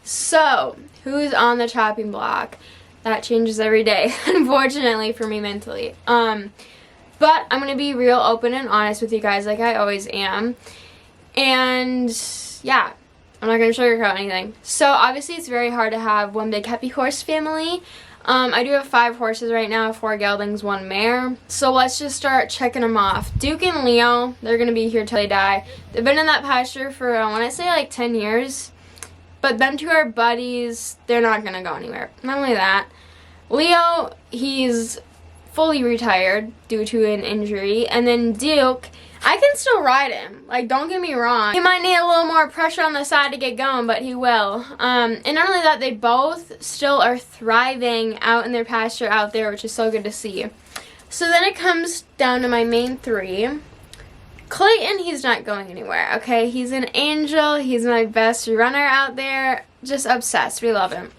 So, who's on the chopping block? That changes every day, unfortunately for me mentally. But I'm going to be real open and honest with you guys like I always am. And yeah, I'm not going to sugarcoat anything. So obviously it's very hard to have one big happy horse family. I do have 5 horses right now, 4 geldings, 1 mare. So let's just start checking them off. Duke and Leo, they're going to be here till they die. They've been in that pasture for, I want to say like 10 years. But them 2 are buddies. They're not going to go anywhere. Not only that, Leo, he's fully retired due to an injury. And then Duke, I can still ride him. Like, don't get me wrong. He might need a little more pressure on the side to get going, but he will. And not only that, they both still are thriving out in their pasture out there, which is so good to see. So then it comes down to my main 3. Clayton, he's not going anywhere, okay? He's an angel. He's my best runner out there. Just obsessed. We love him.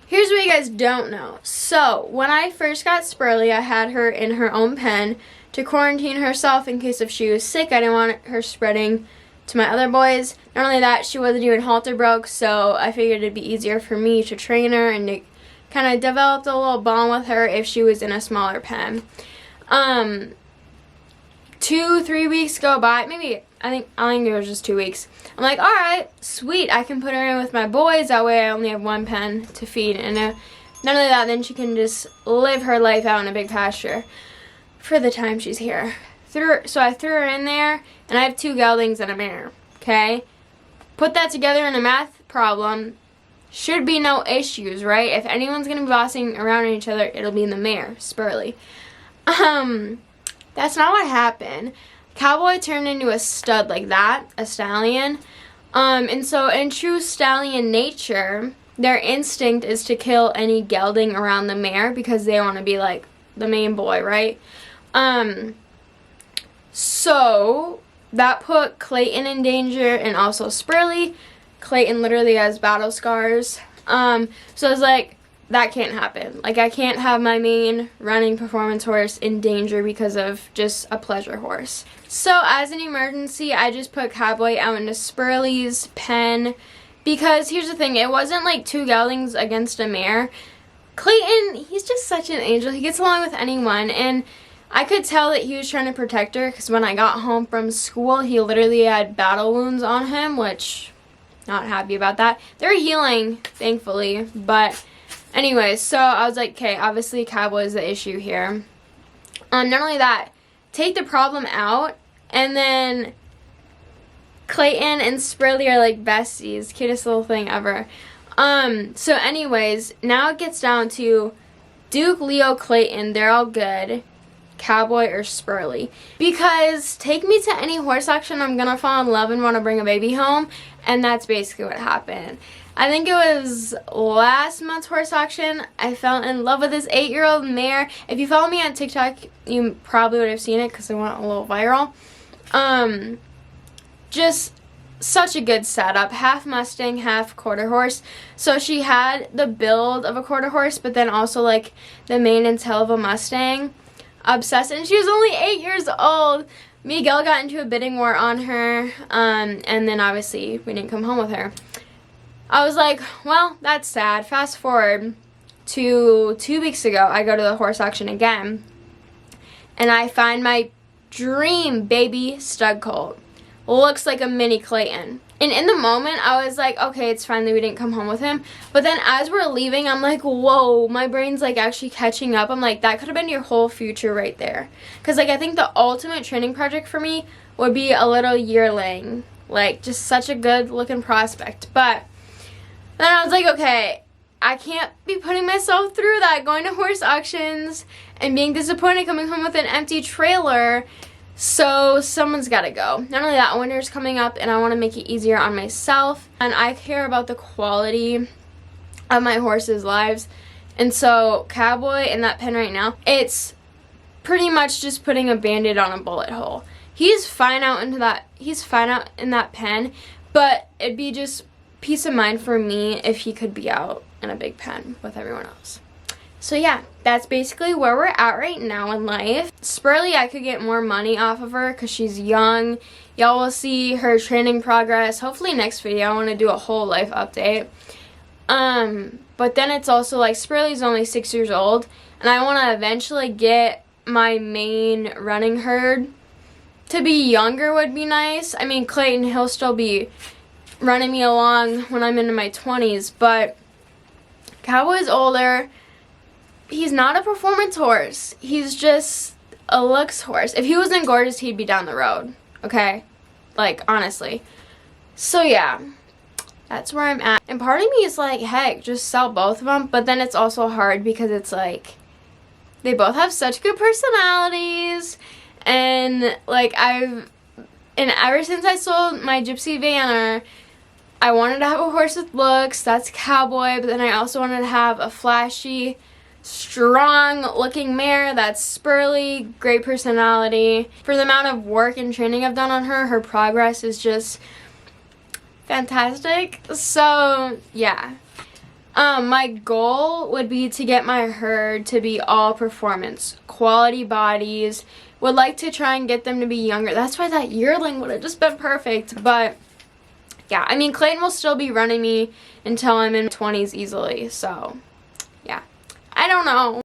Here's what you guys don't know. So, when I first got Sprirly, I had her in her own pen to quarantine herself in case if she was sick. I didn't want her spreading to my other boys. Not only that, she wasn't even halter broke, so I figured it'd be easier for me to train her and to kind of develop a little bond with her if she was in a smaller pen. 2-3 weeks go by, maybe I think it was just 2 weeks. I'm like, all right, sweet, I can put her in with my boys. That way I only have 1 pen to feed. And not only that, then she can just live her life out in a big pasture for the time she's here. So I threw her in there, and I have 2 geldings and a mare, okay? Put that together in a math problem. Should be no issues, right? If anyone's going to be bossing around each other, it'll be in the mare, Sprirly. That's not what happened. Cowboy turned into a stud like that, a stallion. And so in true stallion nature, their instinct is to kill any gelding around the mare because they want to be like the main boy, right? So that put Clayton in danger and also Sprirly. Clayton literally has battle scars. So I was like, that can't happen. Like, I can't have my main running performance horse in danger because of just a pleasure horse. So as an emergency, I just put Cowboy out into Sprirly's pen because here's the thing, it wasn't like 2 geldings against a mare. Clayton, he's just such an angel. He gets along with anyone, and I could tell that he was trying to protect her because when I got home from school, he literally had battle wounds on him, which, not happy about that. They're healing, thankfully, but anyways, so I was like, okay, obviously Cowboy is the issue here. Not only that, take the problem out, and then Clayton and Sprirly are like besties. Cutest little thing ever. So anyways, now it gets down to Duke, Leo, Clayton, they're all good. Cowboy or Sprirly. Because take me to any horse auction, I'm gonna fall in love and want to bring a baby home, and that's basically what happened. I think it was last month's horse auction, I fell in love with this 8-year-old mare. If you follow me on TikTok, you probably would have seen it because it went a little viral. Just such a good setup. Half Mustang, half quarter horse. So she had the build of a quarter horse, but then also like the mane and tail of a Mustang. Obsessed. And she was only 8 years old. Miguel got into a bidding war on her, and then obviously we didn't come home with her. I was like, well, that's sad. Fast forward to 2 weeks ago, I go to the horse auction again, and I find my dream baby stud colt. Looks like a mini Clayton. And in the moment, I was like, okay, it's fine that we didn't come home with him. But then as we're leaving, I'm like, whoa, my brain's like actually catching up. I'm like, that could have been your whole future right there. Because like I think the ultimate training project for me would be a little yearling. Like just such a good looking prospect. But then I was like, okay, I can't be putting myself through that, going to horse auctions and being disappointed coming home with an empty trailer. So someone's got to go. Not only that, winter's coming up and I want to make it easier on myself. And I care about the quality of my horses' lives. And so Cowboy in that pen right now, it's pretty much just putting a Band-Aid on a bullet hole. He's fine out in that pen, but it'd be just peace of mind for me if he could be out in a big pen with everyone else. So yeah, that's basically where we're at right now in life. Sprirly, I could get more money off of her because she's young Y'all will see her training progress. Hopefully next video. I want to do a whole life update. But then it's also like Sprirly's only 6 years old, and I want to eventually get my main running herd to be younger would be nice. I mean, Clayton, he'll still be running me along when I'm into my 20s, but Cowboy's older. He's not a performance horse. He's just a looks horse. If he wasn't gorgeous, he'd be down the road, okay? Like, honestly. So, yeah. That's where I'm at. And part of me is like, heck, just sell both of them. But then it's also hard because it's like, they both have such good personalities. And like, ever since I sold my Gypsy Vanner, I wanted to have a horse with looks. That's Cowboy. But then I also wanted to have a flashy, strong looking mare. That's Sprirly. Great personality. For the amount of work and training I've done on her, her progress is just fantastic. So yeah, my goal would be to get my herd to be all performance, quality bodies. Would like to try and get them to be younger. That's why that yearling would have just been perfect. But yeah, I mean, Clayton will still be running me until I'm in my 20s easily. So yeah, I don't know.